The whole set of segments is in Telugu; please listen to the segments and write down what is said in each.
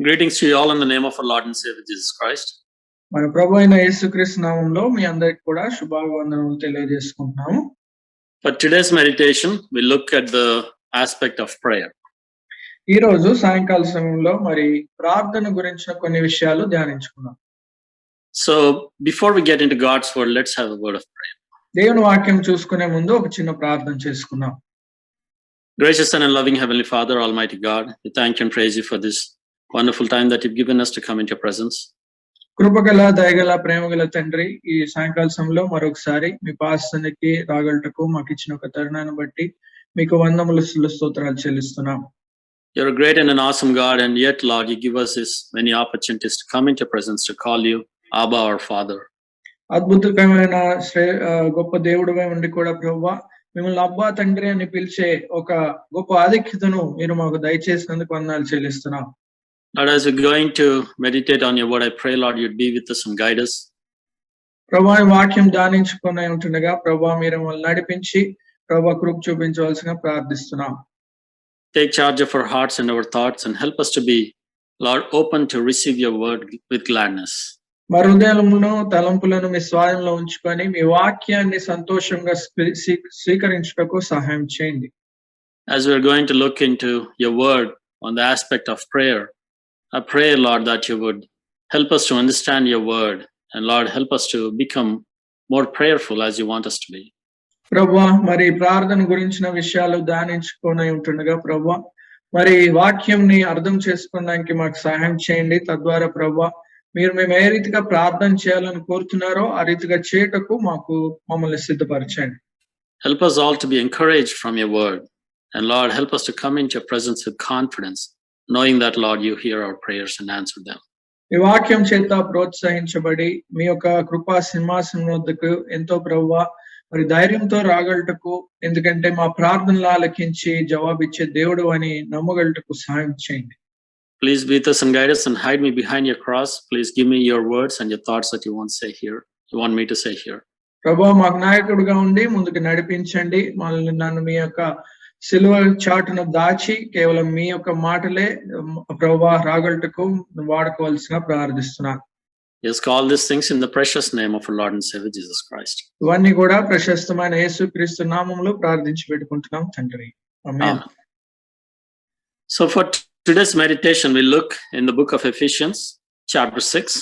Greetings to you all in the name of our Lord and Savior Jesus Christ. మన ప్రభు అయిన యేసుక్రీస్తు నామములో మీ అందరికి కూడా శుభాభివందనములు తెలియజేసుకుంటున్నాము. For today's meditation, we look at the aspect of prayer. ఈ రోజు సాయంకాల సమయంలో మరి ప్రార్థన గురించిన కొన్ని విషయాలు ధ్యానించుకుందాం. So, before we get into God's word, let's have a word of prayer. దేవుని వాక్యం చూసుకునే ముందు ఒక చిన్న ప్రార్థన చేసుకుందాం. Gracious and loving Heavenly Father, Almighty God, we thank you and praise you for this wonderful time that you've given us to come into your presence. కృపగల దయగల ప్రేమగల తండ్రి, ఈ సాయంకాల సమయంలో మరొకసారి మీ పాసనికి రాగలటకు మాకు ఇచ్చిన ఒక తరుణాన్ని బట్టి మీకు వందములు స్తోత్రాలు చెల్లిస్తున్నాం. You're a great and an awesome God, and yet, Lord, you give us this many opportunities to come into your presence to call you Abba, our Father. అద్భుతమైన గొప్ప దేవుడివై ఉండి కూడా ప్రభువా, మిమ్మల్ని అబ్బా తండ్రి అని పిలిచే ఒక గొప్ప ఆధిక్యతను మీరు మాకు దయచేసినందుకు వందనాలు చెల్లిస్తున్నాం. Lord, as we're going to meditate on your word, I pray, Lord, you'd be with us and guide us. ప్రభువా, వాక్యం ధ్యానించుకుని ఉంటుండగా ప్రభువా మీరు మమ్మల్ని నడిపించి ప్రభువా కృప చూపించవలసిన ప్రార్థిస్తున్నాం. Take charge of our hearts and our thoughts and help us to be, Lord, open to receive your word with gladness. మా హృదయములను తలంపులను మీ స్వాయంలో ఉంచుకొని మీ వాక్యాన్ని సంతోషంగా స్వీకరించుటకు సహాయం చేయండి. As we're going to look into your word on the aspect of prayer, I pray, Lord, that you would help us to understand your word, and Lord, help us to become more prayerful as you want us to be. ప్రభువా, మరి ప్రార్థన గురించిన విషయాలు ధ్యానించుకొని ఉంటుండగా ప్రభువా మరి వాక్యంని అర్థం చేసుకోవడానికి మాకు సహాయం చేయండి. తద్వారా ప్రభువా మీరు మేము ఏ రీతిగా ప్రార్థన చేయాలని కోరుతున్నారో ఆ రీతిగా చేయటకు మమ్మల్ని సిద్ధపరచండి. Help us all to be encouraged from your word, and Lord, help us to come into your presence with confidence, knowing that, Lord, you hear our prayers and answer them. ఈ వాక్యం చేత ప్రోత్సహించబడి మీ యొక్క కృపా సింహాసనం వద్దకు ఎంతో ప్రభువా మరి ధైర్యంతో రాగలటకు, ఎందుకంటే మా ప్రార్థనలు ఆలకించి జవాబిచ్చే దేవుడు అని నమ్మగలటకు సహాయం చేయండి. Please be with us and guide us and hide me behind your cross. Please give me your words and your thoughts that you want me to say here. ప్రభువా మాకు నాయకుడిగా ఉండి ముందుకు నడిపించండి. నన్ను మీ యొక్క సిలువ చాటును దాచి కేవలం మీ యొక్క మాటలే ప్రభువా రాగలటకు వాడుకోవాల్సిన ప్రార్థిస్తున్నాను. Yes, call these things in the precious name of our Lord and Savior Jesus Christ. ఇవన్నీ కూడా ప్రశస్తమైన యేసుక్రీస్తు నామములో ప్రార్థించి పెట్టుకుంటున్నాం తండ్రి. ఆమేన్. So for today's meditation, we look in the book of Ephesians, chapter 6.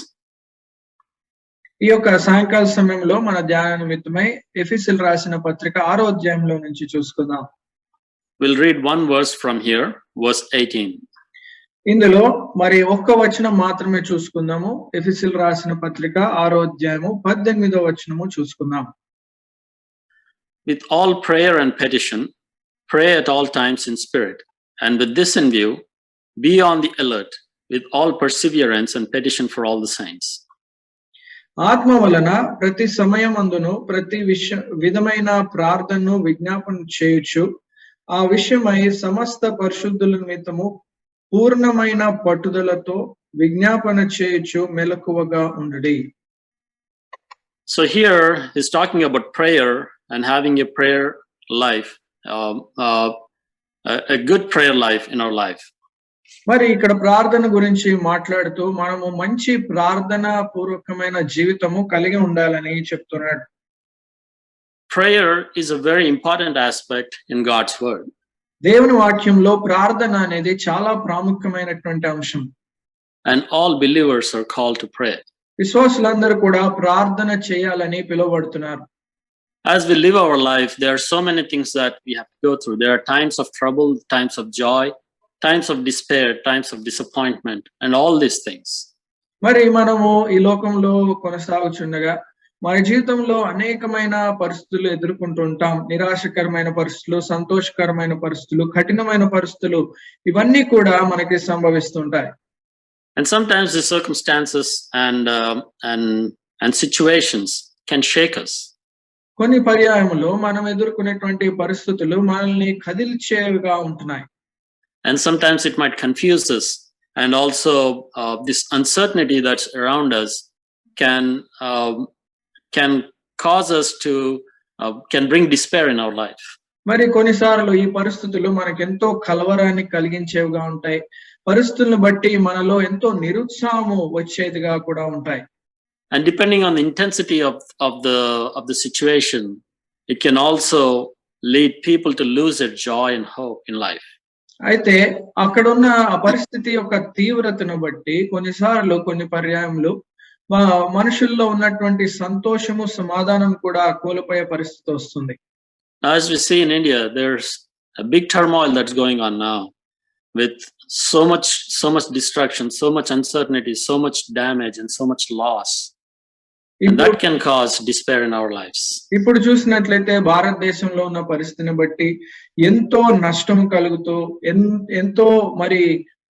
ఈ యొక్క సాయంకాల సమయంలో మన ధ్యాన నిమిత్తమై ఎఫెసీయులకు రాసిన పత్రిక 6వ అధ్యాయంలో నుంచి చూసుకుందాం. We'll read one verse from here, verse 18. ఇందులో మరి ఒక్క వచనం మాత్రమే చూసుకుందాము. ఎఫెసీయులకు రాసిన పత్రిక 6వ అధ్యాయము 18వ వచనము చూసుకుందాం. With all prayer and petition, pray at all times in spirit, and with this in view, be on the alert with all perseverance and petition for all the saints. ఆత్మ వలన ప్రతి సమయమందును ప్రతి విధమైన ప్రార్థనను విజ్ఞాపన చేయొచ్చు. ఆ విషయమై సమస్త పరిశుద్ధుల నిమిత్తము పూర్ణమైన పట్టుదలతో విజ్ఞాపన చేయొచ్చు, మెలకువగా ఉండుడి. So here he's talking about prayer and having a prayer life, a good prayer life in our life. మరి ఇక్కడ ప్రార్థన గురించి మాట్లాడుతూ మనము మంచి ప్రార్థన పూర్వకమైన జీవితము కలిగి ఉండాలని చెప్తున్నాడు. Prayer is a very important aspect in God's word. దేవుని వాక్యంలో ప్రార్థన అనేది చాలా ప్రాముఖ్యమైనటువంటి అంశం. And all believers are called to pray. విశ్వాసులందరూ కూడా ప్రార్థన చేయాలని పిలువబడుతున్నారు. As we live our life, there are so many things that we have to go through. There are times of trouble, times of joy, times of despair, times of disappointment, and all these things. మరి మనము ఈ లోకంలో కొనసాగుచుండగా మన జీవితంలో అనేకమైన పరిస్థితులు ఎదుర్కొంటూ ఉంటాం. నిరాశకరమైన పరిస్థితులు, సంతోషకరమైన పరిస్థితులు, కఠినమైన పరిస్థితులు, ఇవన్నీ కూడా మనకి సంభవిస్తుంటాయి. And sometimes the circumstances and situations can shake us. కొన్ని పర్యాయములో మనం ఎదుర్కొనేటువంటి పరిస్థితులు మనల్ని కదిల్చేవిగా ఉంటున్నాయి. And sometimes it might confuse us, and also this uncertainty that's around us can cause us to can bring despair in our life. మరి కొన్నిసార్లు ఈ పరిస్థితులు మనకెంతో కలవరాన్ని కలిగించేవిగా ఉంటాయి. పరిస్థితులను బట్టి మనలో ఎంతో నిరుత్సాహము వచ్చేదిగా కూడా ఉంటాయి. And depending on the intensity of the situation, it can also lead people to lose their joy and hope in life. అయితే అక్కడున్న ఆ పరిస్థితి యొక్క తీవ్రతను బట్టి కొన్నిసార్లు కొన్ని పర్యాయములు మనుషుల్లో ఉన్నటువంటి సంతోషము సమాధానం కూడా కోల్పోయే పరిస్థితి వస్తుంది. As we see in India, there's a big turmoil that's going on now with so much destruction, so much uncertainty, so much damage and so much loss. And that can cause despair in our lives. ఇప్పుడు చూసినట్లయితే భారతదేశంలో ఉన్న పరిస్థితిని బట్టి ఎంతో నష్టం కలుగుతూ ఎంతో మరి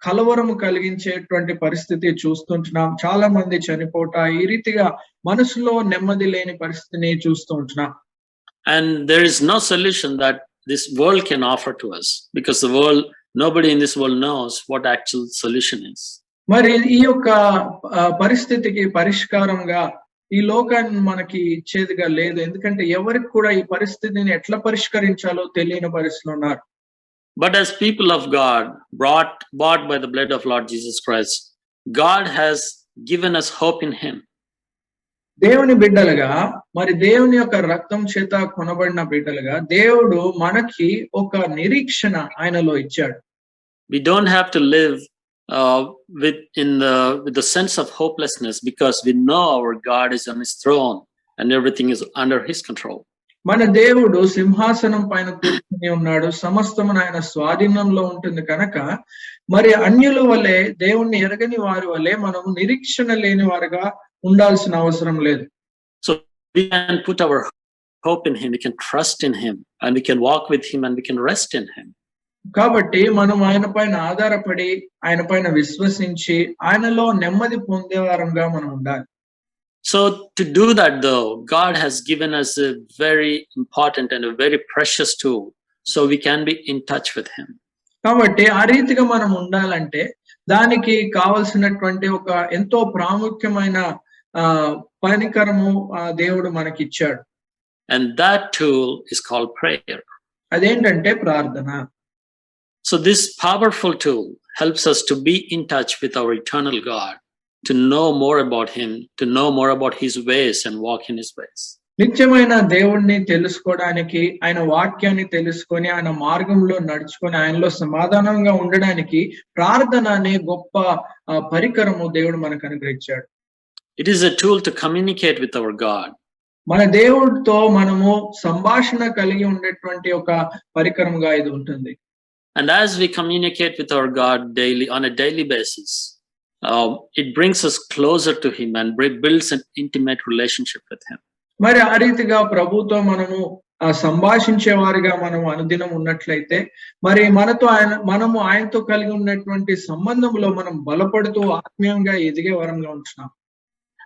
కలవరము కలిగించేటువంటి పరిస్థితి చూస్తుంటున్నాం. చాలా మంది చనిపోట ఈ రీతిగా మనసులో నెమ్మది లేని పరిస్థితిని చూస్తూ ఉంటున్నాం. And there is no solution that this world can offer to us, because nobody in this world knows what actual solution is. మరి ఈ యొక్క పరిస్థితికి పరిష్కారంగా ఈ లోకాన్ని మనకి ఇచ్చేదిగా లేదు. ఎందుకంటే ఎవరికి కూడా ఈ పరిస్థితిని ఎట్లా పరిష్కరించాలో తెలియని పరిస్థితిలో ఉన్నారు. But as people of God, bought by the blood of Lord Jesus Christ, God has given us hope in Him. దేవుని బిడ్డలుగా మరి దేవుని యొక్క రక్తం చేత కొనబడిన బిడ్డలుగా దేవుడు మనకి ఒక నిరీక్షణ ఆయనలో ఇచ్చాడు. We don't have to live with the sense of hopelessness, because we know our God is on His throne and everything is under His control. మన దేవుడు సింహాసనం పైన కూర్చుని ఉన్నాడు, సమస్తమును ఆయన స్వాధీనంలో ఉంటుంది కనుక మరి అన్యుల వలె దేవుణ్ణి ఎరగని వారి వలె మనము నిరీక్షణ లేని వారుగా ఉండాల్సిన అవసరం లేదు. So we can put our hope in Him, we can trust in Him, and we can walk with Him, and we can rest in Him. కాబట్టి మనం ఆయన పైన ఆధారపడి ఆయన పైన విశ్వసించి ఆయనలో నెమ్మది పొందేవారంగా మనం ఉండాలి. So to do that though, God has given us a very important and a very precious tool, so we can be in touch with Him. కాబట్టి ఆ రీతిగా మనం ఉండాలంటే దానికి కావలసినటువంటి ఒక ఎంతో ప్రాముఖ్యమైన పరికరము దేవుడు మనకి ఇచ్చాడు. And that tool is called prayer. అదేంటంటే ప్రార్థన. So this powerful tool helps us to be in touch with our eternal God, to know more about Him, to know more about His ways and walk in His ways. నిత్యమైన దేవుణ్ణి తెలుసుకోవడానికి, ఆయన వాక్యాన్ని తెలుసుకొని ఆయన మార్గంలో నడుచుకొని ఆయనలో సమాధానంగా ఉండడానికి ప్రార్థన అనే గొప్ప పరికరము దేవుడు మనకు అనుగ్రహించాడు. It is a tool to communicate with our God. మన దేవుడితో మనము సంభాషణ కలిగి ఉండేటువంటి ఒక పరికరముగా ఇది ఉంటుంది. And as we communicate with our God daily, on a daily basis, it brings us closer to Him and builds an intimate relationship with Him. మరి ఆ రీతిగా ప్రభుతో మనము సంభాషించే వారిగా మనం అనుదినం ఉన్నట్లయితే మరి మనము ఆయనతో కలిగి ఉన్నటువంటి సంబంధంలో మనం బలపడుతూ ఆత్మీయంగా ఎదిగే వరంగా ఉంటున్నాం.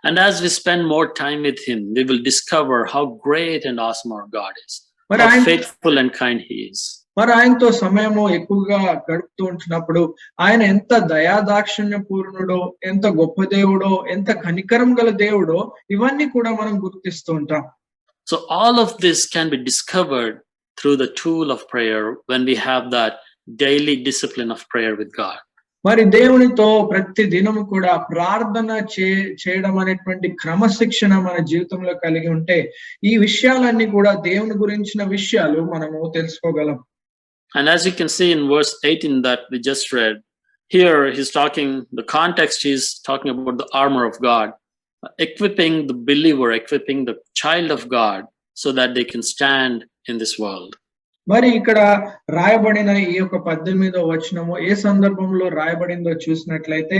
And as we spend more time with Him, we will discover how great and awesome our God is, how faithful and kind He is. మరి ఆయనతో సమయము ఎక్కువగా గడుపుతూ ఉంటున్నప్పుడు ఆయన ఎంత దయాదాక్షిణ్య పూర్ణుడో, ఎంత గొప్ప దేవుడో, ఎంత కనికరం గల దేవుడో ఇవన్నీ కూడా మనం గుర్తిస్తూ ఉంటాం. So all of this can be discovered through the tool of prayer when we have that daily discipline of prayer with God. మరి దేవునితో ప్రతి దినము కూడా ప్రార్థన చేయడం అనేటువంటి క్రమశిక్షణ మన జీవితంలో కలిగి ఉంటే ఈ విషయాలన్నీ కూడా దేవుని గురించిన విషయాలు మనము తెలుసుకోగలం. And as you can see in verse 18 that we just read, here the context is talking about the armor of God, equipping the believer, equipping the child of God so that they can stand in this world. మరి ఇక్కడ రాయబడిన ఈ యొక్క 18వ వచనము ఏ సందర్భంలో రాయబడిందో చూసినట్లయితే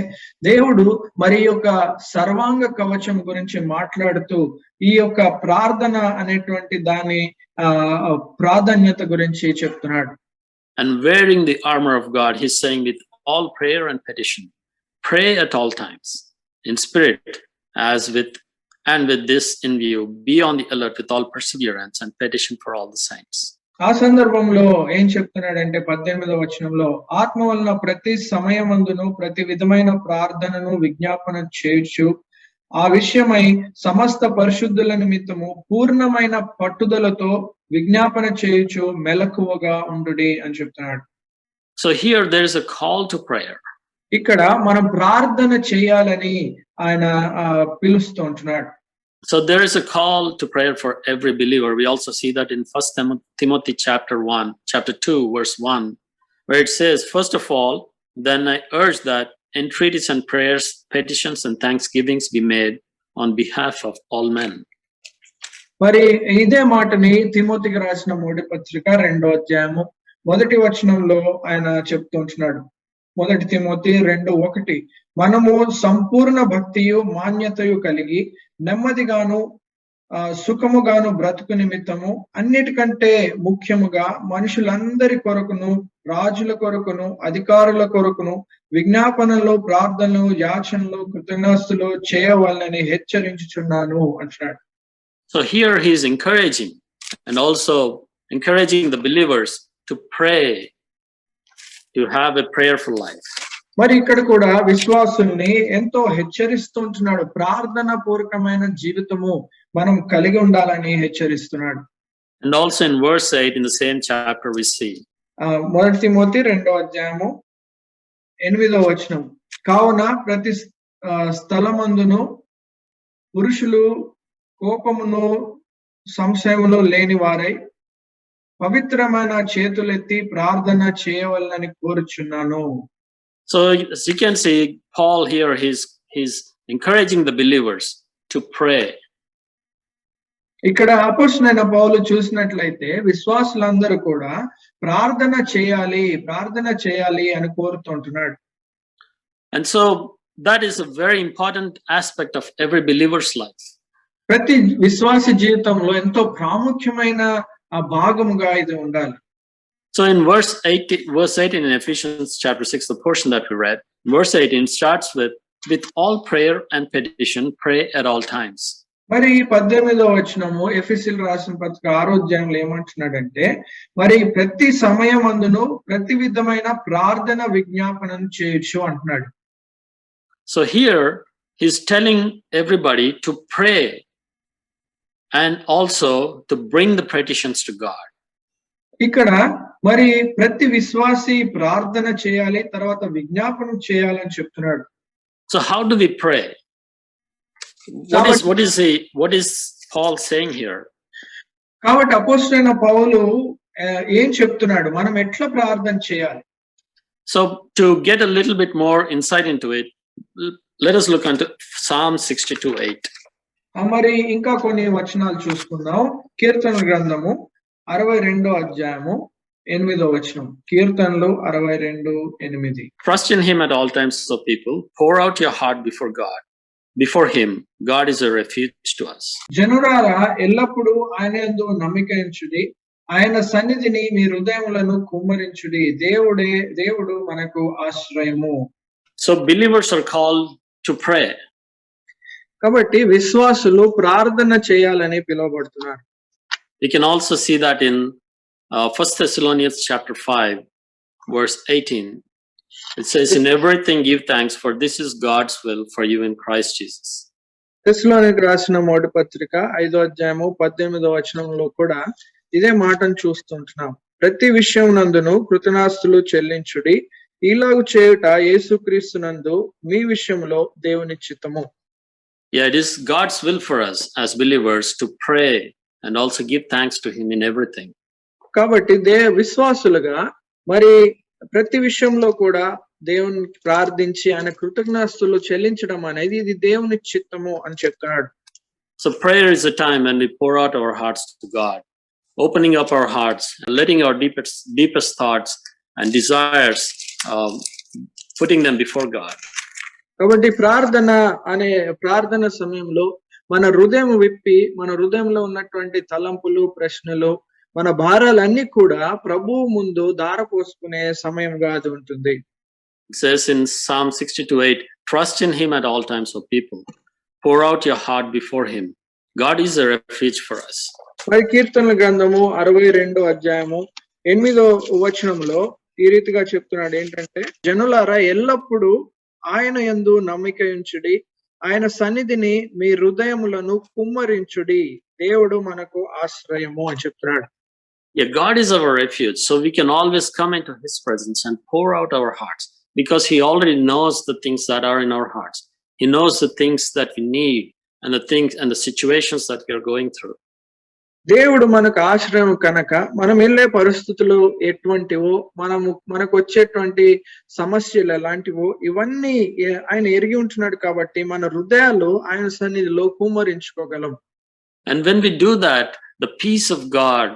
దేవుడు మరి యొక్క సర్వాంగ కవచం గురించి మాట్లాడుతూ ఈ యొక్క ప్రార్థన అనేటువంటి దాని ప్రాధాన్యత గురించి చెప్తున్నాడు. And wearing the armor of God, he's saying with all prayer and petition, pray at all times in spirit and with this in view, be on the alert with all perseverance and petition for all the saints. ఆ సందర్భంలో ఏం చెప్తున్నాడంటే 18వ వచనంలో ఆత్మ వలన ప్రతి సమయమందును ప్రతి విధమైన ప్రార్థనను విజ్ఞాపన చేయొచ్చు, ఆ విషయమై సమస్త పరిశుద్ధుల నిమిత్తము పూర్ణమైన పట్టుదలతో విజ్ఞాపన చేయొచ్చు, మెలకువగా ఉండుడి అని చెప్తున్నాడు. So here there is a call to prayer. ఇక్కడ మనం ప్రార్థన చేయాలని ఆయన పిలుస్తూ ఉంటున్నాడు. So there is a call to prayer for every believer. We also see that in 1 Timothy chapter 2, verse 1, where it says, first of all, then I urge that entreaties and prayers, petitions and thanksgivings be made on behalf of all men. మరి ఇదే మాటని తిమోతికి రాసిన మొదటి పత్రిక 2వ అధ్యాయము మొదటి వచనంలో ఆయన చెప్తూ ఉంటున్నాడు. 1 తిమోతి 2:1, మనము సంపూర్ణ భక్తియు మాన్యతయు కలిగి నెమ్మదిగాను సుఖముగాను బ్రతుకు నిమిత్తము అన్నిటికంటే ముఖ్యముగా మనుషులందరి కొరకును రాజుల కొరకును అధికారుల కొరకును విజ్ఞాపనలో ప్రార్థనలు యాచనలు కృతజ్ఞాస్తులు చేయవలనని హెచ్చరించుచున్నాను అంటున్నాడు. So here he is encouraging and also encouraging the believers to pray, to have a prayerful life. మరి ఇక్కడ కూడా విశ్వాసుల్ని ఎంతో హెచ్చరిస్తుంటున్నాడు. ప్రార్థన పూర్వకమైన జీవితము మనం కలిగి ఉండాలని హెచ్చరిస్తున్నాడు. And also in verse 8 in the same chapter we see, 1 Timothy 2వ అధ్యాయము 8వ వచనం, కావున ప్రతి స్థలమందును పురుషులు కోపమును సంశయములు లేని వారై పవిత్రమైన చేతులెత్తి ప్రార్థన చేయవలనని కోరుచున్నాను. So as you can see, Paul here he's encouraging the believers to pray. ఇక్కడ అపోస్తలుడైన పౌలు చూసినట్లయితే విశ్వాసులందరూ కూడా ప్రార్థన చేయాలి అని కోరుతుంటున్నాడు. And so that is a very important aspect of every believer's life. ప్రతి విశ్వాసి జీవితంలో ఎంతో ప్రాముఖ్యమైన ఆ భాగముగా ఇది ఉండాలి. So in verse 18 in Ephesians chapter 6, the portion that we read, verse 18 starts with all prayer and petition, pray at all times. మరి 18వ వచనము ఎఫెసీయులకు రాసిన పత్రిక 6వ అధ్యాయంలో ఏమంటున్నాడంటే, మరి ప్రతి సమయమందును ప్రతి విధమైన ప్రార్థన విజ్ఞాపనను చేయొచ్చు అంటున్నాడు. So here he's telling everybody to pray and also to bring the petitions to God. ఇక్కడ మరి ప్రతి విశ్వాసి ప్రార్థన చేయాలి, తర్వాత విజ్ఞాపనం చేయాలని చెప్తున్నాడు. So how do we pray? What is Paul saying here? కాబట్టి అపోస్తలుడైన పౌలు ఏం చెప్తున్నాడు, మనం ఎట్లా ప్రార్థన చేయాలి? So to get a little bit more insight into it, let us look into Psalm 62:8. మరి ఇంకా కొన్ని వచనాలు చూసుకుందాం. కీర్తన గ్రంథము 62వ అధ్యాయము 8వ వచనం. కీర్తనలు 62:8. Trust in him at all times, so people, pour out your heart before God. Before him, God is a refuge to us. జనులారా ఎల్లప్పుడూ ఆయన యందు నమ్మిక ఉంచుడి, ఆయన సన్నిధిని మీ హృదయములను కుమ్మరించుడి, దేవుడు మనకు ఆశ్రయము. So believers are called to pray. కాబట్టి విశ్వాసులు ప్రార్థన చేయాలని పిలువబడుతున్నారు. We can also see that in 1 Thessalonians chapter 5, verse 18. It says, in everything give thanks, for this is God's will for you in Christ Jesus. తెస్సలోనికీయులకు రాసిన మొదటి పత్రిక 5వ అధ్యాయము 18వ వచనంలో కూడా ఇదే మాటను చూస్తుంటున్నాం. ప్రతి విషయమునందును కృతజ్ఞతాస్తులు చెల్లించుడి, ఇలాగు చేయుట యేసుక్రీస్తునందు మీ విషయంలో దేవుని చిత్తము. Yeah, it is God's will for us as believers to pray and also give thanks to him in everything. కాబట్టి విశ్వాసులుగా మరి ప్రతి విషయంలో కూడా దేవుని ప్రార్థించి ఆయన కృతజ్ఞతాస్తులు చెల్లించడం అనేది ఇది దేవుని చిత్తము అని చెప్తున్నాడు. So prayer is a time when we pour out our hearts to God, opening up our hearts and letting our deepest thoughts and desires, putting them before God. కాబట్టి ప్రార్థన సమయంలో మన హృదయం విప్పి మన హృదయంలో ఉన్నటువంటి తలంపులు, ప్రశ్నలు, మన భారాలన్నీ కూడా ప్రభువు ముందు దారపోసుకునే సమయంగా అది ఉంటుంది. It says in Psalm 62:8, trust in him at all times, O people. Pour out your heart before him. God is a refuge for us. మరి కీర్తనల గ్రంథము 62వ అధ్యాయము 8వ వచనంలో ఈ రీతిగా చెప్తున్నాడు ఏంటంటే, జనులారా ఎల్లప్పుడూ ఆయన యందు నమ్మిక ఉంచుడి, ఆయన సన్నిధిని మీ హృదయములను కుమ్మరించుడి, దేవుడు మనకు ఆశ్రయము అని చెప్తున్నాడు. Yeah, God is our refuge, so we can always come into his presence and pour out our hearts because he already knows the things that are in our hearts. He knows the things that we need and the things and the situations that we are going through. దేవుడు మనకు ఆశ్రయం కనుక మనం వెళ్ళే పరిస్థితులు ఎటువంటివో మనకు వచ్చేటువంటి సమస్యలు ఎలాంటివో ఇవన్నీ ఆయన ఎరిగి ఉంటున్నాడు కాబట్టి మన హృదయాలు ఆయన సన్నిధిలో కుమ్మరించుకోగలం. And when we do that, the peace of God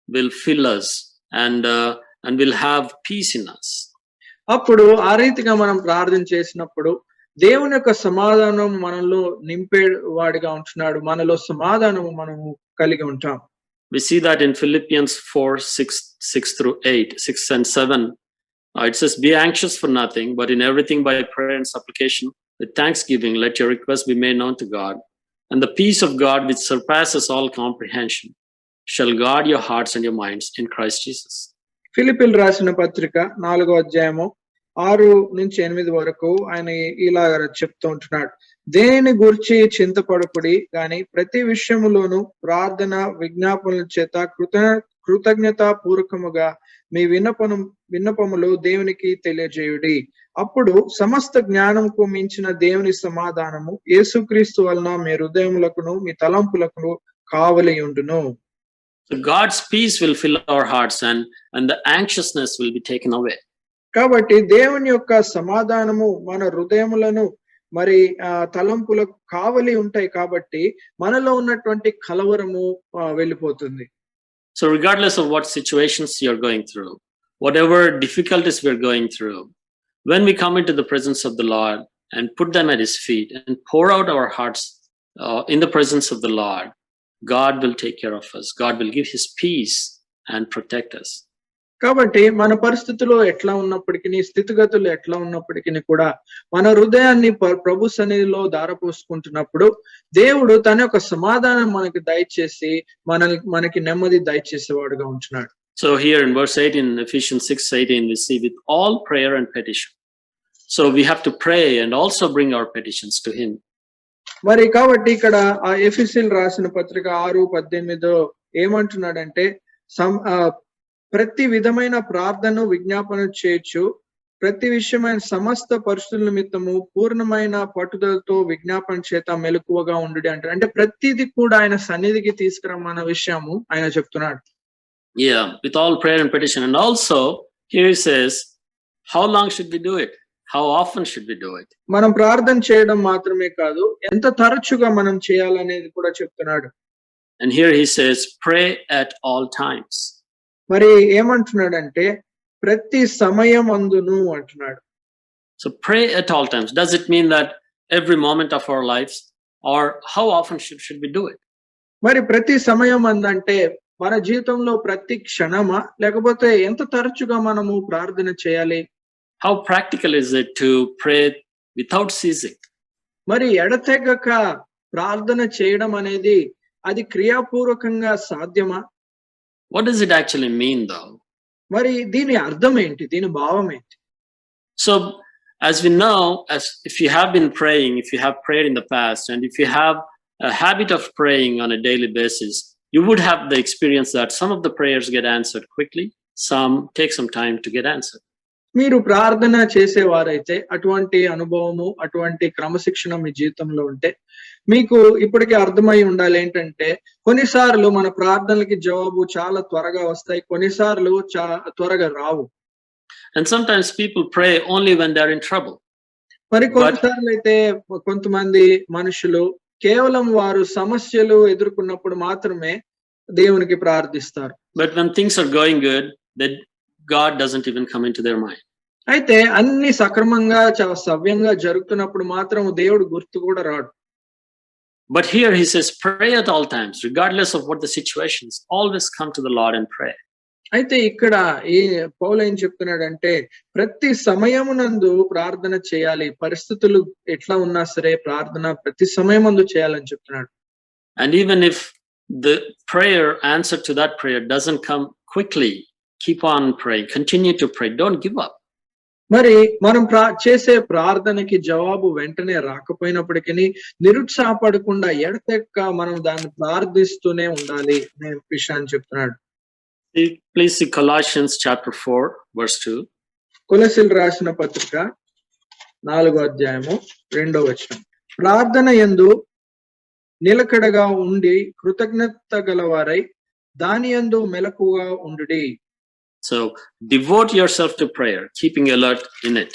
will fill us and will have peace in us. అప్పుడు ఆ రీతిగా మనం ప్రార్థన చేసినప్పుడు దేవుని యొక్క సమాధానం మనలో నింపేవాడిగా ఉంటున్నాడు. మనలో సమాధానము మనము కలిగి ఉంటాం. We see that in Philippians 4:6 and 7. It says, "Be anxious for nothing, but in everything by prayer and supplication with thanksgiving let your requests be made known to God, and the peace of God which surpasses all comprehension shall guard your hearts and your minds in Christ Jesus." ఫిలిప్పీయులకు రాసిన పత్రిక 4వ అధ్యాయము 6-8 వరకు ఆయన ఇలా చెప్తూ ఉంటున్నాడు. దేనిని గురించి చింతపడకుడి గాని ప్రతి విషయములోను ప్రార్థన విజ్ఞాపనల చేత కృతజ్ఞతా పూర్వకముగా మీ విన్నపములు దేవునికి తెలియజేయుడి. అప్పుడు సమస్త జ్ఞానంకు మించిన దేవుని సమాధానము యేసుక్రీస్తు వలన మీ హృదయములకును మీ తలంపులకును కావలి ఉండును. So God's peace will fill our hearts and the anxiousness will be taken away. కాబట్టి దేవుని యొక్క సమాధానము మన హృదయములను మరి తలంపులకు కావలి ఉంటాయి కాబట్టి మనలో ఉన్నటువంటి కలవరము వెళ్ళిపోతుంది. So regardless of what situations you're going through, whatever difficulties we're going through, when we come into the presence of the Lord and put them at his feet and pour out our hearts in the presence of the Lord, God will take care of us. God will give his peace and protect us. కాబట్టి మన పరిస్థితులు ఎట్లా ఉన్నప్పటికీ స్థితిగతులు ఎట్లా ఉన్నప్పటికీ కూడా మన హృదయాన్ని ప్రభు సన్నిధిలో దారపోసుకుంటున్నప్పుడు దేవుడు తన యొక్క సమాధానం మనకి దయచేసి మనకి నెమ్మది దయచేసేవాడుగా ఉంటున్నాడు. So here in verse 8 in Ephesians 6:18 we see with all prayer and petition. So we have to pray and also bring our petitions to him. మరి కాబట్టి ఇక్కడ ఆ ఎఫెసీయులకు రాసిన పత్రిక 6:18 ఏమంటున్నాడంటే ప్రతి విధమైన ప్రార్థన విజ్ఞాపన చేయొచ్చు, ప్రతి విషయమైన సమస్త పరిస్థితుల నిమిత్తము పూర్ణమైన పట్టుదలతో విజ్ఞాపన చేత మెలకువగా ఉండుడి అంటారు. అంటే ప్రతిది కూడా ఆయన సన్నిధికి తీసుకురమ్మన్న విషయము ఆయన చెప్తున్నాడు. Yeah, with all prayer and petition. And also here he says, how long should we do it? How often should we do it? మనం ప్రార్థన చేయడం మాత్రమే కాదు, ఎంత తరచుగా మనం చేయాలనేది కూడా చెప్తున్నాడు. And here he says, pray at all times. మరి ఏమంటున్నాడంటే ప్రతి సమయమందును అంటున్నాడు. So pray at all times. Does it mean that every moment of our lives, or how often should we do it? మరి ప్రతి సమయం అందంటే మన జీవితంలో ప్రతి క్షణమా లేకపోతే ఎంత తరచుగా మనము ప్రార్థన చేయాలి? How practical is it to pray without ceasing? మరి ఎడతెగక ప్రార్థన చేయడం అనేది అది క్రియాపూర్వకంగా సాధ్యమా? What does it actually mean though? మరి దీని అర్థం ఏంటి? దీని భావం ఏంటి? So as we know, if you have been praying, if you have prayed in the past, and if you have a habit of praying on a daily basis, you would have the experience that some of the prayers get answered quickly, some take some time to get answered. మీరు ప్రార్థన చేసేవారైతే అటువంటి అనుభవము అటువంటి క్రమశిక్షణ మీ జీవితంలో ఉంటే మీకు ఇప్పటికే అర్థమై ఉండాలి ఏంటంటే కొన్నిసార్లు మన ప్రార్థనలకి జవాబు చాలా త్వరగా వస్తాయి, కొన్నిసార్లు త్వరగా రావు. And sometimes people pray only when they are in trouble. మరి కొన్నిసార్లు అయితే కొంతమంది మనుషులు కేవలం వారు సమస్యలు ఎదుర్కొన్నప్పుడు మాత్రమే దేవునికి ప్రార్థిస్తారు. But when things are going good, then God doesn't even come into their mind. అయితే అన్ని సక్రమంగా చాలా సవ్యంగా జరుగుతున్నప్పుడు మాత్రం దేవుడు గుర్తు కూడా రాడు. But here he says, pray at all times, regardless of what the situations, always come to the Lord and pray. అయితే ఇక్కడ ఈ పౌలు ఏం చెప్తున్నాడంటే ప్రతి సమయమునందు ప్రార్థన చేయాలి, పరిస్థితులు ఎట్లా ఉన్నా సరే ప్రార్థన ప్రతి సమయమందు చేయాలని చెప్తున్నాడు. And even if the prayer answer to that prayer doesn't come quickly, keep on praying, continue to pray, don't give up. మరి మనం చేసే ప్రార్థనకి జవాబు వెంటనే రాకపోయినప్పటికీ నిరుత్సాహపడకుండా ఎడతెక్క మనం దాన్ని ప్రార్థిస్తూనే ఉండాలి అనే విషయాన్ని చెప్తున్నాడు. Please see Colossians chapter 4 verse 2. కొలొస్సీయులకు రాసిన పత్రిక 4వ అధ్యాయము 2వ వచనం. ప్రార్థన యందు నిలకడగా ఉండి కృతజ్ఞత గలవారై దాని యందు మెలకుగా ఉండుడి. So devote yourself to prayer, keeping alert in it.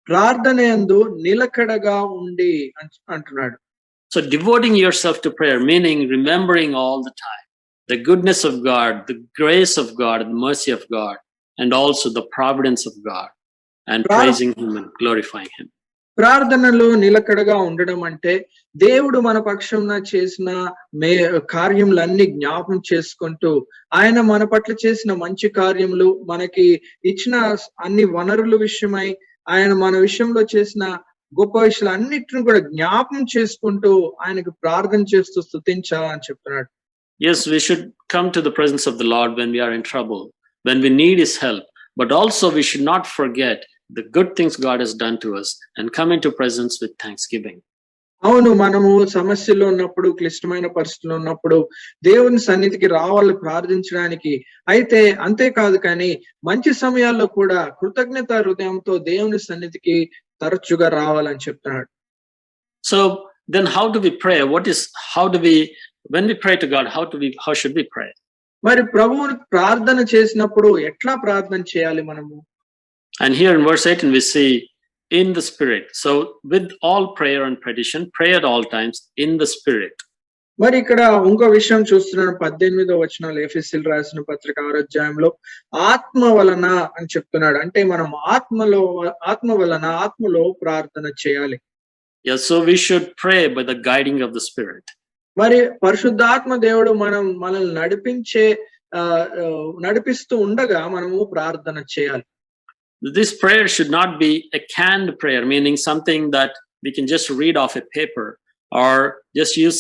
ప్రార్థన యందు నిలకడగా ఉండి అంటున్నాడు. So devoting yourself to prayer, meaning remembering all the time the goodness of God, the grace of God, the mercy of God, and also the providence of God, and praising Him and glorifying Him. ప్రార్థనలో నిలకడగా ఉండడం అంటే దేవుడు మన పక్షంన చేసిన కార్యములన్నీ జ్ఞాపం చేసుకుంటూ ఆయన మన పట్ల చేసిన మంచి కార్యములు, మనకి ఇచ్చిన అన్ని వనరుల విషయమై ఆయన మన విషయంలో చేసిన గొప్ప విషయాలు అన్నిటిని కూడా జ్ఞాపం చేసుకుంటూ ఆయనకు ప్రార్థన చేస్తూ స్తుతించాలని చెప్తున్నాడు. Yes, we should come to the presence of the Lord when we are in trouble, when we need His help, but also we should not forget the good things God has done to us and come into presence with thanksgiving. అవును, మనము సమస్యలో ఉన్నప్పుడు, క్లిష్టమైన పరిస్థితుల్లో ఉన్నప్పుడు దేవుని సన్నిధికి రావాలి ప్రార్థించడానికి. అయితే అంతేకాదు కానీ మంచి సమయాల్లో కూడా కృతజ్ఞత హృదయంతో దేవుని సన్నిధికి తరచుగా రావాలని చెప్తున్నాడు. So then how do we pray? When we pray to God, how should we pray? మరి ప్రభువుని ప్రార్థన చేసినప్పుడు ఎట్లా ప్రార్థన చేయాలి మనము? And here in verse 18 we see in the Spirit. So with all prayer and petition, pray at all times in the Spirit. మరి ఇక్కడ ఇంకో విషయం చూస్తున్నాను. 18వ వచనంలో ఎఫెసీయులకు రాసిన పత్రిక 6వ అధ్యాయంలో ఆత్మ వలన అని చెప్తున్నాడు. అంటే మనం ఆత్మలో ప్రార్థన చేయాలి. Yeah, so we should pray by the guiding of the Spirit. మరి పరిశుద్ధాత్మ దేవుడు మనల్ని నడిపిస్తూ ఉండగా మనము ప్రార్థన చేయాలి. This prayer should not be a canned prayer, meaning something that we can just read off a paper or just use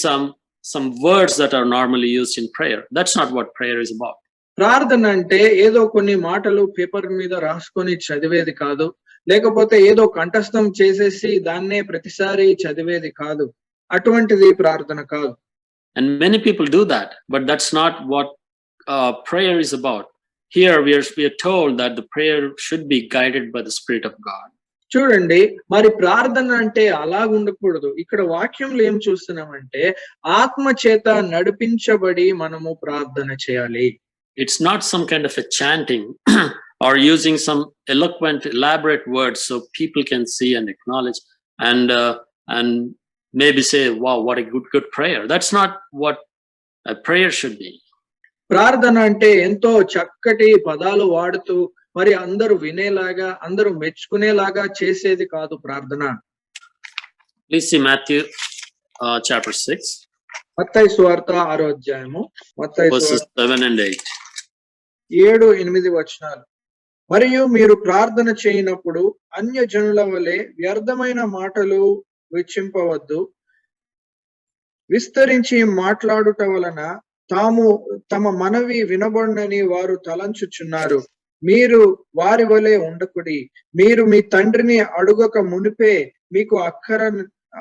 some words that are normally used in prayer. That's not what prayer is about. ప్రార్థన అంటే ఏదో కొన్ని మాటలు పేపర్ మీద రాసుకొని చదివేది కాదు, లేకపోతే ఏదో కంఠస్థం చేసేసి దాన్నే ప్రతిసారి చదివేది కాదు. అటువంటిది ప్రార్థన కాదు. And many people do that, but that's not what prayer is about. Here we are told that the prayer should be guided by the Spirit of God. చూడండి, మరి ప్రార్థన అంటే అలా ఉండకూడదు. ఇక్కడ వాక్యంలో ఏం చూస్తున్నామంటే ఆత్మ చేత నడిపించబడి మనము ప్రార్థన చేయాలి. It's not some kind of a chanting or using some eloquent, elaborate words so people can see and acknowledge and maybe say, wow, what a good prayer. That's not what a prayer should be. ప్రార్థన అంటే ఎంతో చక్కటి పదాలు వాడుతూ మరి అందరూ వినేలాగా, అందరూ మెచ్చుకునేలాగా చేసేది కాదు ప్రార్థన. Please see Matthew chapter 6. మత్తయి సువార్త 6వ అధ్యాయము, మత్తయి verses 7 and 8. 7-8 వచనాలు. మరియు మీరు ప్రార్థన చేయనప్పుడు అన్యజనుల వలె వ్యర్థమైన మాటలు వెచ్చింపవద్దు. విస్తరించి మాట్లాడుట వలన తమ మనవి వినబడునని వారు తలంచుచున్నారు. మీరు వారి వలె ఉండకుడి. మీరు మీ తండ్రిని అడుగక మునిపే మీకు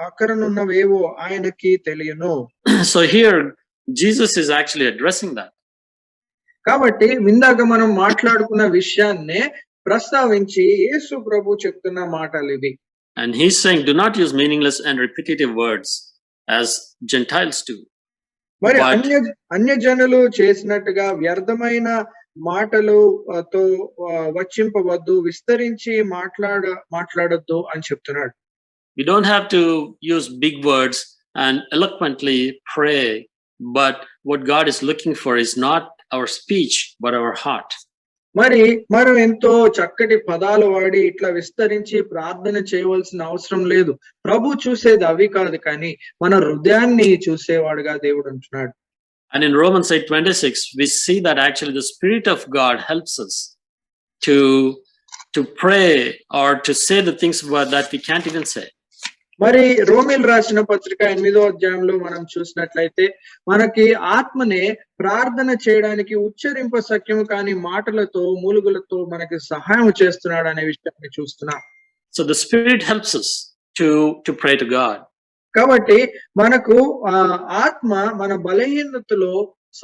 అక్కరనున్నవేవో ఆయనకి తెలియను. So here Jesus is actually addressing that. కాబట్టి ఇందాక మనం మాట్లాడుకున్న విషయాన్నే ప్రస్తావించి యేసు ప్రభు చెప్తున్న మాటలు ఇవి. And he's saying, do not use meaningless and repetitive words as Gentiles do. మరి అన్యజనులు చేసినట్టుగా వ్యర్థమైన మాటలతో వచ్చింపవద్దు, విస్తరించి మాట్లాడొద్దు అని చెప్తున్నాడు. We don't have to use big words and eloquently pray, but what God is looking for is not our speech, but our heart. మరి మనం ఎంతో చక్కటి పదాలు వాడి ఇట్లా విస్తరించి ప్రార్థన చేయవలసిన అవసరం లేదు. ప్రభు చూసేది అవి కాదు, కానీ మన హృదయాన్ని చూసేవాడుగా దేవుడు అంటున్నాడు. And in Romans 8:26 we see that actually the Spirit of God helps us to pray or to say the things that we can't even say. మరి రోమీయులకు రాసిన పత్రిక 8వ అధ్యాయంలో మనం చూసినట్లయితే మనకి ఆత్మనే ప్రార్థన చేయడానికి ఉచ్చరింప సఖ్యము కాని మాటలతో మూలుగులతో మనకి సహాయం చేస్తున్నాడు అనే విషయాన్ని చూస్తున్నాం. So the Spirit helps us to pray to God. కాబట్టి మనకు ఆత్మ మన బలహీనతలో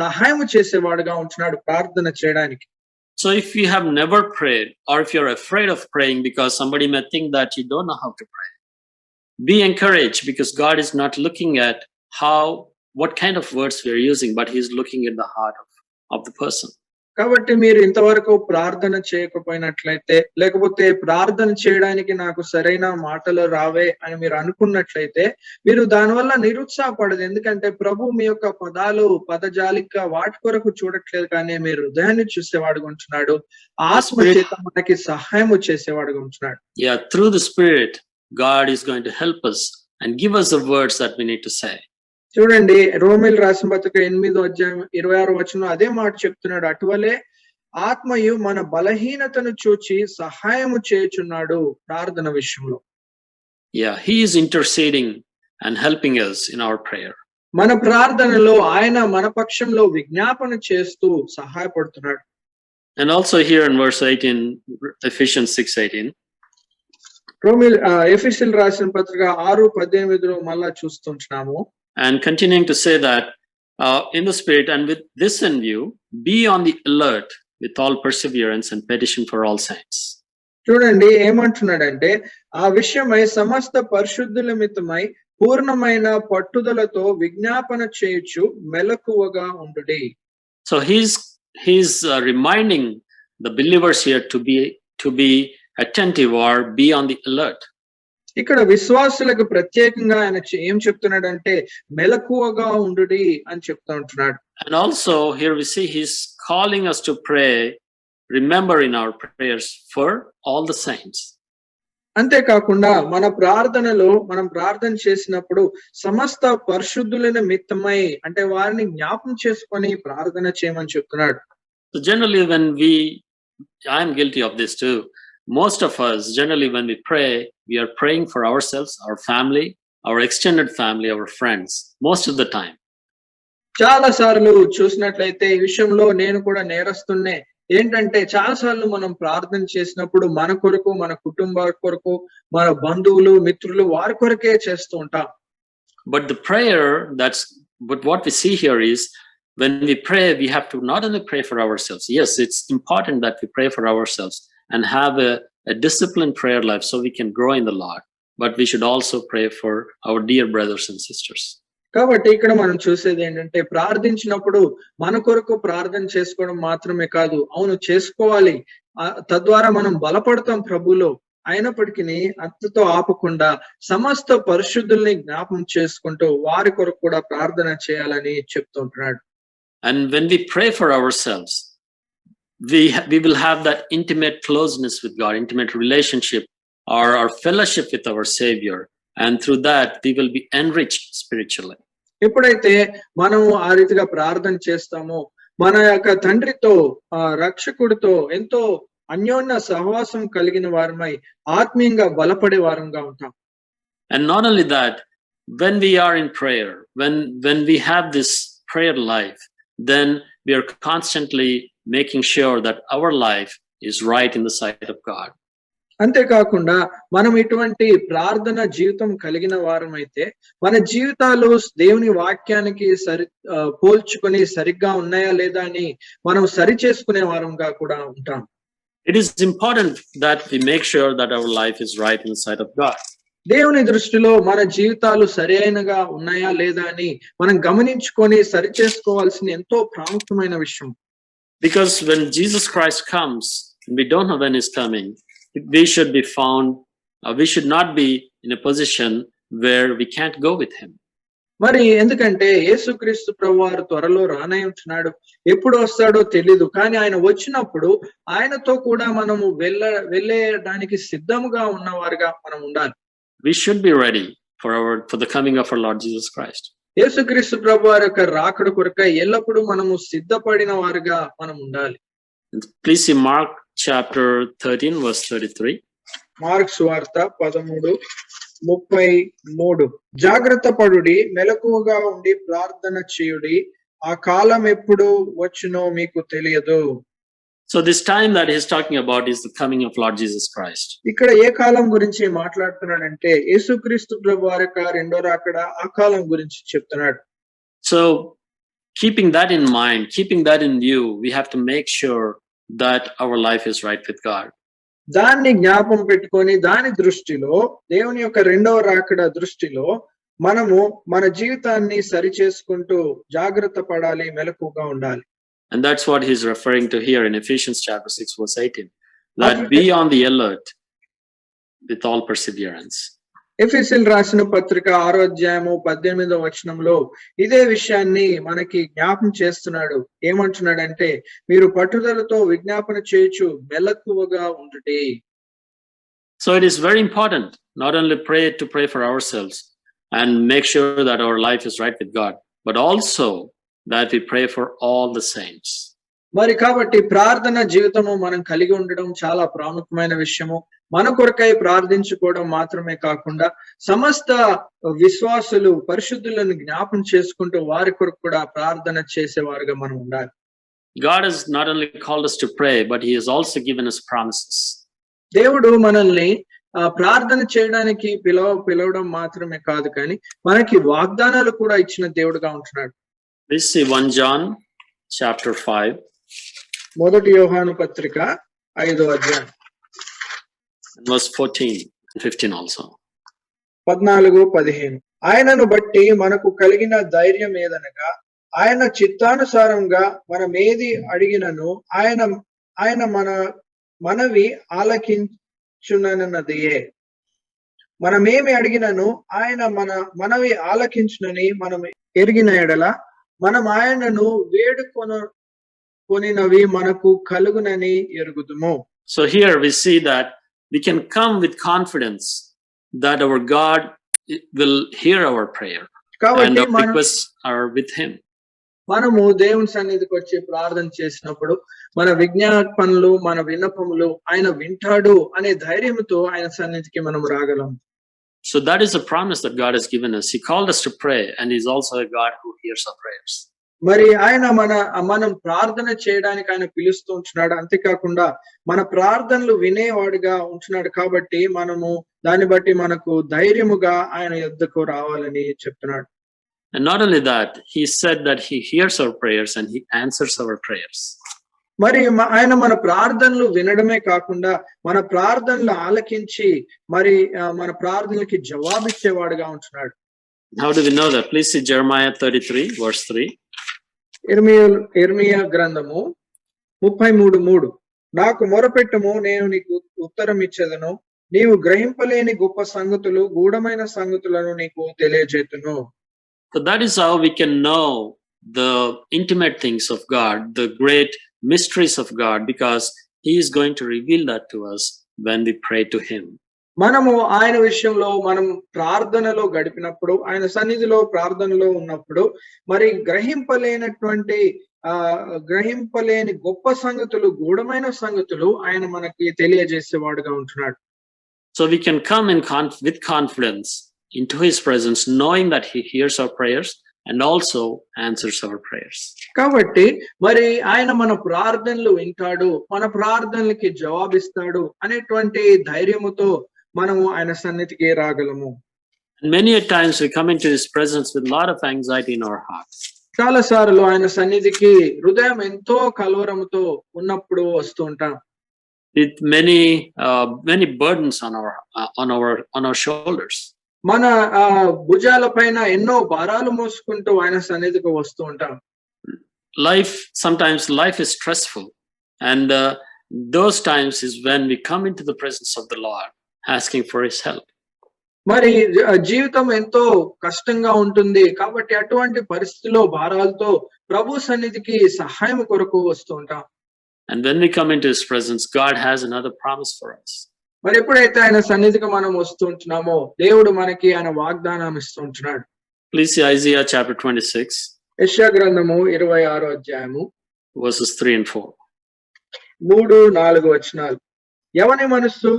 సహాయం చేసేవాడుగా ఉంటున్నాడు ప్రార్థన చేయడానికి. So if you have never prayed, or if you're afraid of praying because somebody may think that you don't know how to pray, be encouraged, because God is not looking at what kind of words we are using, but He's looking at the heart of the person. కాబట్టి మీరు ఇంతవరకు ప్రార్థన చేయకపోయినట్లయితే, లేకపోతే ప్రార్థన చేయడానికి నాకు సరైన మాటలు రావే అని మీరు అనుకున్నట్లయితే, మీరు దానివల్ల నిరుత్సాహపడదు. ఎందుకంటే ప్రభు మీ యొక్క పదాలు పదజాలిక వాటి కొరకు చూడట్లేదు, కానీ మీరు హృదయాన్ని చూసేవాడుగా ఉంటున్నాడు. ఆత్మ చేత మనకి సహాయము చేసేవాడుగా ఉంటున్నాడు. Yeah, through the Spirit, God is going to help us and give us the words that we need to say. చూడండి, రోమీయులకు రాసిన పత్రిక 8వ అధ్యాయం 26వ వచనం అదే మాట చెప్తున్నాడు. అటువలే ఆత్మయు మన బలహీనతను చూచి సహాయము చేయుచున్నాడు ప్రార్థన విషయంలో. Yeah, He is interceding and helping us in our prayer. మన ప్రార్థనలో ఆయన మన పక్షంలో విజ్ఞాపన చేస్తూ సహాయపడుతున్నాడు. And also here in verse 18, Ephesians 6:18. ఎఫెసీయులకు రాసిన పత్రిక 6:18లో మళ్ళా చూస్తుంటున్నాము. And continuing to say that in the Spirit, and with this in view, be on the alert with all perseverance and petition for all saints. చూడండి ఏమంటున్నాడంటే, ఆ విషయమై సమస్త పరిశుద్ధుల నిమిత్తమై పూర్ణమైన పట్టుదలతో విజ్ఞాపన చేయుచు మెలకువగా ఉండుడి. So he's reminding the believers here to be attentive or be on the alert. ఇక్కడ విశ్వాసులకు ప్రత్యేకంగా ఆయన ఏం చెప్తున్నాడంటే మెలకువగా ఉండుడి అని చెప్తా ఉంటున్నాడు. And also here we see he's calling us to pray, remember in our prayers for all the saints. అంతేకాకుండా మన ప్రార్థనలో మనం ప్రార్థన చేసినప్పుడు సమస్త పరిశుద్ధుల నిమిత్తమై, అంటే వారిని జ్ఞాపం చేసుకొని ప్రార్థన చేయమని చెప్తున్నాడు. So generally I'm guilty of this too. Most of us, generally when we pray, we are praying for ourselves, our family, our extended family, our friends, most of the time. చాలా సార్లు చూసినట్లయితే ఈ విషయంలో నేను కూడా నేరస్తున్నే. ఏంటంటే చాలా సార్లు మనం ప్రార్థన చేసినప్పుడు మన కొరకు, మన కుటుంబ కొరకు, మన బంధువులు, మిత్రులు వారి కొరకే చేస్తూ ఉంటాం. But what we see here is, when we pray, we have to not only pray for ourselves. Yes, it's important that we pray for ourselves and have a disciplined prayer life so we can grow in the Lord. But we should also pray for our dear brothers and sisters. కాబట్టి ఇక్కడ మనం చూసేది ఏంటంటే, ప్రార్థించినప్పుడు మన కొరకు ప్రార్థన చేసుకోవడం మాత్రమే కాదు, అవును చేసుకోవాలి, తద్వారా మనం బలపడతాం ప్రభులో. అయినప్పటికీ అంతతో ఆపకుండా సమస్త పరిశుద్ధుల్ని జ్ఞాపం చేసుకుంటూ వారి కొరకు కూడా ప్రార్థన చేయాలని చెప్తుంటున్నాడు. And when we pray for ourselves, we will have that intimate closeness with God, intimate relationship, or our fellowship with our Savior, and through that we will be enriched spiritually. ఎప్పుడైతే మనం ఆ రీతిగా ప్రార్థన చేస్తామో, మన యొక్క తండ్రితో, రక్షకుడితో ఎంతో అన్యోన్య సహవాసం కలిగిన వారమై ఆత్మీయంగా బలపడే వారంగా ఉంటాం. And not only that, when we are in prayer, when we have this prayer life, then we are constantly making sure that our life is right in the sight of God. అంతేకాకుండా మనం ఇటువంటి ప్రార్థన జీవితం కలిగిన వారమైతే మన జీవితాలు దేవుని వాక్యానికి పోల్చుకొని సరిగ్గా ఉన్నాయా లేదా అని మనం సరి చేసుకునే వారంగా కూడా ఉంటాం. It is important that we make sure that our life is right in the sight of God. దేవుని దృష్టిలో మన జీవితాలు సరైనగా ఉన్నాయా లేదా అని మనం గమనించుకొని సరి చేసుకోవాల్సిన ఎంతో ప్రాముఖ్యమైన విషయం. Because when Jesus Christ comes, we don't know when He's coming. We should not be in a position where we can't go with Him. మరి ఎందుకంటే యేసుక్రీస్తు ప్రభువారు త్వరలో రానయ్యున్నాడు, ఎప్పుడు వస్తాడో తెలీదు. కానీ ఆయన వచ్చినప్పుడు ఆయనతో కూడా మనము వెళ్ళడానికి సిద్ధముగా ఉన్నవారుగా మనం ఉండాలి. We should be ready for the coming of our Lord Jesus Christ. యేసుక్రీస్తు ప్రభువారి యొక్క రాకడ కొరకై ఎల్లప్పుడూ మనము సిద్ధపడిన వారుగా మనం ఉండాలి. Please see Mark chapter 13 verse 33. Mark సువార్త 13:33. జాగ్రత్త పడుడి, మెలకువగా ఉండి ప్రార్థన చేయుడి, ఆ కాలం ఎప్పుడు వచ్చునో మీకు తెలియదు. So this time that he's talking about is the coming of Lord Jesus Christ. ఇక్కడ ఏ కాలం గురించి మాట్లాడుతున్నాడంటే యేసుక్రీస్తు ప్రభువారి యొక్క రెండో రాకడ, ఆ కాలం గురించి చెప్తున్నాడు. So keeping that in mind, keeping that in view, we have to make sure that our life is right with God. దాన్ని జ్ఞాపం పెట్టుకొని దాని దృష్టిలో దేవుని యొక్క రెండవ రాకడ దృష్టిలో మనము మన జీవితాన్ని సరి చేసుకుంటూ జాగ్రత్త పడాలి, మెలకుగా ఉండాలి. And that's what he's referring to here in Ephesians chapter 6 verse 18. That be on the alert with all perseverance. ఎఫెసీయులకు రాసిన పత్రిక 6వ అధ్యాయము 18వ వచనంలో ఇదే విషయాన్ని మనకి జ్ఞాపం చేస్తున్నాడు. ఏమంటున్నాడంటే మీరు పట్టుదలతో విజ్ఞాపన చేయొచ్చు, మెలకువగా ఉండుడి. So it is very important not only to pray for ourselves and make sure that our life is right with God, but also that we pray for all the saints. మరి కాబట్టి ప్రార్థన జీవితము మనం కలిగి ఉండడం చాలా ప్రాముఖ్యమైన విషయము. మన కొరకై ప్రార్థించుకోవడం మాత్రమే కాకుండా సమస్త విశ్వాసులు పరిశుద్ధులను జ్ఞాపం చేసుకుంటూ వారి కొరకు కూడా ప్రార్థన చేసేవారుగా మనం ఉండాలి. God has not only called us to pray, but he has also given us promises. దేవుడు మనల్ని ప్రార్థన చేయడానికి పిలవడం మాత్రమే కాదు, కానీ మనకి వాగ్దానాలు కూడా ఇచ్చిన దేవుడుగా ఉంటున్నాడు. Let's see 1 John chapter 5. మొదటి యోహాను పత్రిక 5వ అధ్యాయం verse 14 and 15 also. 14-15. ఆయనను బట్టి మనకు కలిగిన ధైర్యం ఏదనగా ఆయన చిత్తానుసారంగా మనమేది అడిగినను ఆయన మన మనవి ఆలకించునన్నదియే. మనమేమి అడిగినను ఆయన మన మనవి ఆలకించునని మనం ఎరిగిన ఎడల మనం ఆయనను వేడుకొనినవి మనకు కలుగునని ఎరుగుదుము. So here we see that we can come with confidence that our God will hear our prayer and our requests are with him. మనము దేవుని సన్నిధికి వచ్చి ప్రార్థన చేసినప్పుడు మన విజ్ఞాపనలు, మన విన్నపములు ఆయన వింటాడు అనే ధైర్యంతో ఆయన సన్నిధికి మనం రాగలం. So that is a promise that God has given us. He called us to pray and he's also a God who hears our prayers. మరి ఆయన మనం ప్రార్థన చేయడానికి ఆయన పిలుస్తూ ఉంటున్నాడు. అంతేకాకుండా మన ప్రార్థనలు వినేవాడుగా ఉంటున్నాడు. కాబట్టి మనము దాన్ని బట్టి మనకు ధైర్యముగా ఆయన యొద్దకు రావాలని చెప్తున్నాడు. And not only that, he said that he hears our prayers and he answers our prayers. మరి ఆయన మన ప్రార్థనలు వినడమే కాకుండా మన ప్రార్థనలు ఆలకించి మరి మన ప్రార్థనలకి జవాబిచ్చేవాడుగా ఉంటున్నాడు. How do we know that? Please see Jeremiah 33 verse 3. ఇర్మియా గ్రంథము 33:3. నాకు మొరపెట్టుము, నేను నీకు ఉత్తరం ఇచ్చేదను, నీవు గ్రహింపలేని గొప్ప సంగతులు, గూఢమైన సంగతులను నీకు తెలియజేతును. So that is how we can know the intimate things of God, the great mysteries of God, because he is going to reveal that to us when we pray to him. మనము ఆయన విషయంలో మనం ప్రార్థనలో గడిపినప్పుడు, ఆయన సన్నిధిలో ప్రార్థనలో ఉన్నప్పుడు మరి గ్రహింపలేని గొప్ప సంగతులు, గూఢమైన సంగతులు ఆయన మనకి తెలియజేసేవాడుగా ఉంటున్నాడు. So we can come with confidence into his presence, knowing that he hears our prayers and also answers our prayers. కాబట్టి మరి ఆయన మన ప్రార్థనలు వింటాడు, మన ప్రార్థనలకి జవాబిస్తాడు అనేటువంటి ధైర్యముతో మనము ఆయన సన్నిధికి రాగలము. Many a times we come into his presence with a lot of anxiety in our heart. చాలా సార్లు ఆయన సన్నిధికి హృదయం ఎంతో కలవరముతో ఉన్నప్పుడు వస్తూ ఉంటాం. With many burdens on our shoulders. మన భుజాల పైన ఎన్నో భారాలు మోసుకుంటూ ఆయన సన్నిధికి వస్తూ ఉంటాం. Sometimes life is stressful, and those times is when we come into the presence of the Lord asking for his help. మరి జీవితం ఎంతో కష్టంగా ఉంటుంది కాబట్టి అటువంటి పరిస్థితిలో భారాలతో ప్రభు సన్నిధికి సహాయం కొరకు వస్తూ ఉంటాం. And when we come into his presence, God has another promise for us. మరి ఎప్పుడైతే ఆయన సన్నిధికి మనం వస్తుంటున్నామో దేవుడు మనకి ఆయన వాగ్దానం ఇస్తుంటున్నాడు. Please see Isaiah chapter 26. యెషయా గ్రంథము 26వ అధ్యాయము verses 3 and 4. 3-4 వచనాలు. ఎవని మనస్సు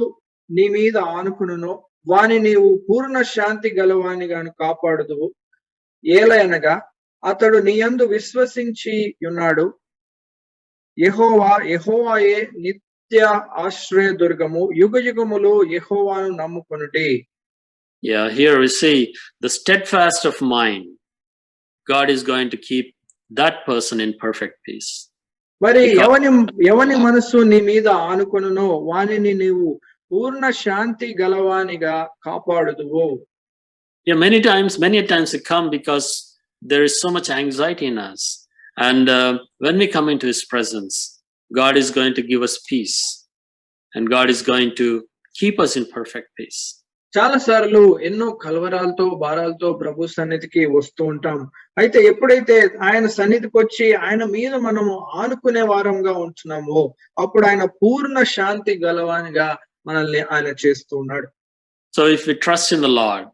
నీ మీద ఆనుకునునో వాని నీవు పూర్ణ శాంతి గలవానిగాను కాపాడుదువు. ఏలయనగా అతడు నీ యందు విశ్వసించి ఉన్నాడు. యెహోవాయే నిత్య ఆశ్రయ దుర్గము, యుగయుగములు యెహోవాను నమ్ముకొనుడి. Yeah, here we see the steadfast of mind. God is going to keep that person in perfect peace. మరి Because- ఎవని మనస్సు నీ మీద ఆనుకొనునో వానిని నీవు పూర్ణ శాంతి గలవానిగా కాపాడుదువు. Yeah, many times it come because there is so much anxiety in us. And when we come into his presence, God is going to give us peace. And God is going to keep us in perfect peace. చాలా సార్లు ఎన్నో కలవరాలతో భారాలతో ప్రభు సన్నిధికి వస్తూ ఉంటాం. అయితే ఎప్పుడైతే ఆయన సన్నిధికి వచ్చి ఆయన మీద మనము ఆనుకునే వారంగా ఉంటున్నామో అప్పుడు ఆయన పూర్ణ శాంతి గలవానిగా మనల్ని ఆయన చేస్తూ ఉన్నాడు. So if we trust in the Lord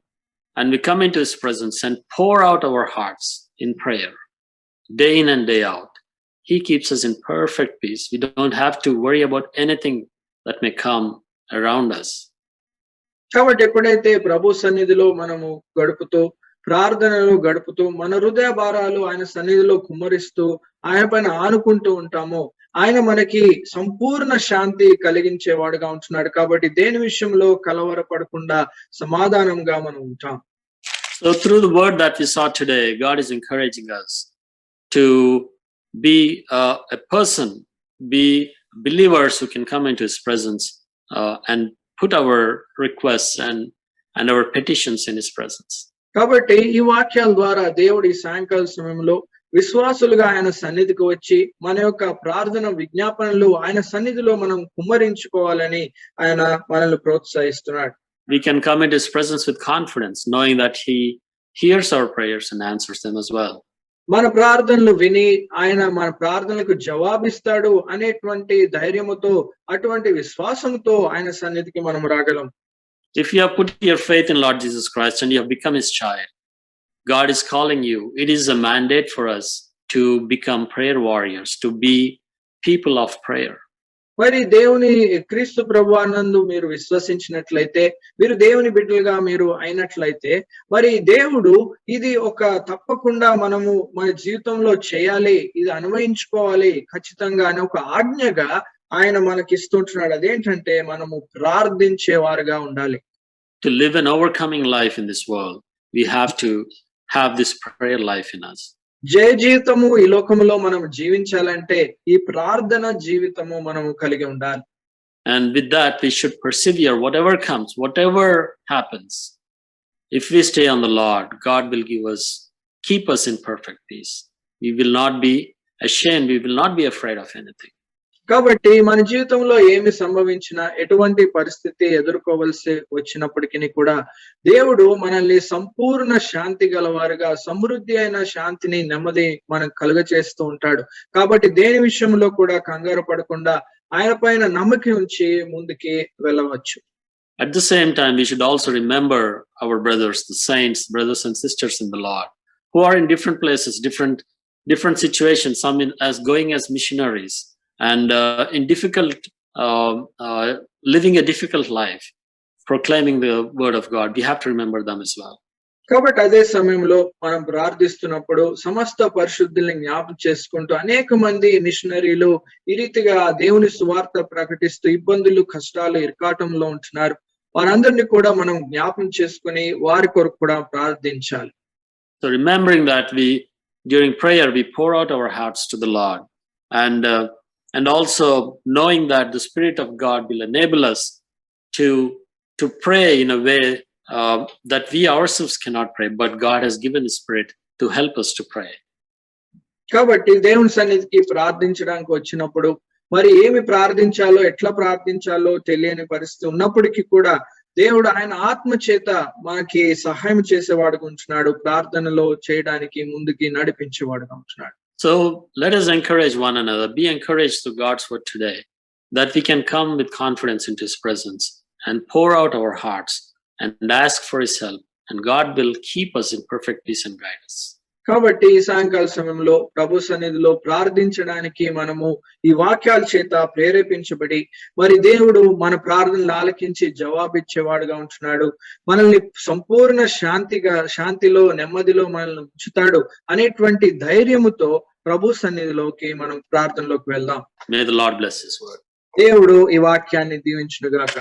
and we come into his presence and pour out our hearts in prayer, day in and day out, he keeps us in perfect peace. We don't have to worry about anything that may come around us. కాబట్టి ఎప్పుడైతే ప్రభు సన్నిధిలో మనము గడుపుతూ ప్రార్థనలో గడుపుతూ మన హృదయ భారాలు ఆయన సన్నిధిలో కుమ్మరిస్తూ ఆయన పైన ఆనుకుంటూ ఉంటామో ఆయన మనకి సంపూర్ణ శాంతి కలిగించేవాడుగా ఉంటున్నాడు. కాబట్టి దేని విషయంలో కలవరపడకుండా సమాధానంగా మనం ఉంటాం. So through the word that we saw today, God is encouraging us to be a person, be believers who can come into his presence and put our requests and our petitions in his presence. కాబట్టి ఈ వాక్యాల ద్వారా దేవుడి సాయంకాల సమయంలో విశ్వాసులుగా ఆయన సన్నిధికి వచ్చి మన యొక్క ప్రార్థన విజ్ఞాపనలు ఆయన సన్నిధిలో మనం కుమ్మరించుకోవాలని ఆయన మనల్ని ప్రోత్సహిస్తున్నాడు. We can come into his presence with confidence, knowing that he hears our prayers and answers them as well. మన ప్రార్థనలు విని ఆయన మన ప్రార్థనలకు జవాబిస్తాడు అనేటువంటి ధైర్యముతో అటువంటి విశ్వాసంతో ఆయన సన్నిధికి మనం రాగలం. If you have put your faith in Lord Jesus Christ and you have become his child, God is calling you. It is a mandate for us to become prayer warriors, to be people of prayer. మరి దేవుని క్రీస్తు ప్రభువానందు మీరు విశ్వసించినట్లయితే మీరు దేవుని బిడ్డలుగా మీరు అయినట్లయితే మరి దేవుడు ఇది ఒక తప్పకుండా మనము మన జీవితంలో చేయాలి, ఇది అన్వయించుకోవాలి ఖచ్చితంగా అనే ఒక ఆజ్ఞగా ఆయన మనకి ఇస్తుంటున్నాడు. అదేంటంటే మనము ప్రార్థించేవారుగా ఉండాలి. To live an overcoming life in this world, we have to have this prayer life in us. జయ జీవితము ఈ లోకములో మనం జీవించాలంటే ఈ ప్రార్థన జీవితము మనము కలిగి ఉండాలి. And with that, we should persevere whatever comes, whatever happens. If we stay on the Lord, God will keep us in perfect peace. We will not be ashamed. We will not be afraid of anything. కాబట్టి మన జీవితంలో ఏమి సంభవించినా ఎటువంటి పరిస్థితి ఎదుర్కోవలసి వచ్చినప్పటికీ కూడా దేవుడు మనల్ని సంపూర్ణ శాంతి గలవారుగా సమృద్ధి అయిన శాంతిని నెమ్మది మనకు కలుగచేస్తూ ఉంటాడు. కాబట్టి దేని విషయంలో కూడా కంగారు పడకుండా ఆయన పైన నమ్మకం ఉంచి ముందుకి వెళ్ళవచ్చు. At the same time, we should also remember our brothers, the saints, brothers and sisters in the Lord, who are in different places, different situations, some as going as missionaries, and in difficult living a difficult life, proclaiming the word of God. We have to remember them as well. కాబట్టి అదే సమయంలో మనం ప్రార్థిస్తున్నప్పుడు సమస్త పరిశుద్ధుల్ని జ్ఞాపకం చేసుకుంటూ అనేక మంది మిషనరీలు ఈ రీతిగా దేవుని సువార్త ప్రకటిస్తూ ఇబ్బందులు కష్టాలు ఇరకాటంలో ఉంటున్నారు. వారందరినీ కూడా మనం జ్ఞాపకం చేసుకుని వారి కొరకు కూడా ప్రార్థించాలి. So remembering that during prayer we pour out our hearts to the Lord, and also knowing that the Spirit of God will enable us to pray in a way that we ourselves cannot pray, but God has given His Spirit to help us to pray. కాబట్టి దేవుని సన్నిధికి ప్రార్థించడానికి వచ్చినప్పుడు మరి ఏమి ప్రార్థించాలో ఎట్లా ప్రార్థించాలో తెలియని పరిస్థితి ఉన్నప్పటికీ కూడా దేవుడు ఆయన ఆత్మ చేత మనకి సహాయం చేసేవాడుగా ఉంటున్నాడు, ప్రార్థనలో చేయడానికి ముందుకి నడిపించేవాడుగా ఉంటున్నాడు. So let us encourage one another, be encouraged through God's word today, that we can come with confidence into His presence and pour out our hearts and ask for His help, and God will keep us in perfect peace and guide us. కాబట్టి ఈ సాయంకాల సమయంలో ప్రభు సన్నిధిలో ప్రార్థించడానికి మనము ఈ వాక్యాల చేత ప్రేరేపించబడి మరి దేవుడు మన ప్రార్థనలు ఆలకించి జవాబిచ్చేవాడుగా ఉంటున్నాడు, మనల్ని సంపూర్ణ శాంతిలో నెమ్మదిలో మనల్ని ఉంచుతాడు అనేటువంటి ధైర్యముతో ప్రభు సన్నిధిలోకి మనం ప్రార్థనలోకి వెళ్దాం. May the Lord bless His word. దేవుడు ఈ వాక్యాన్ని దీవించునుగాక.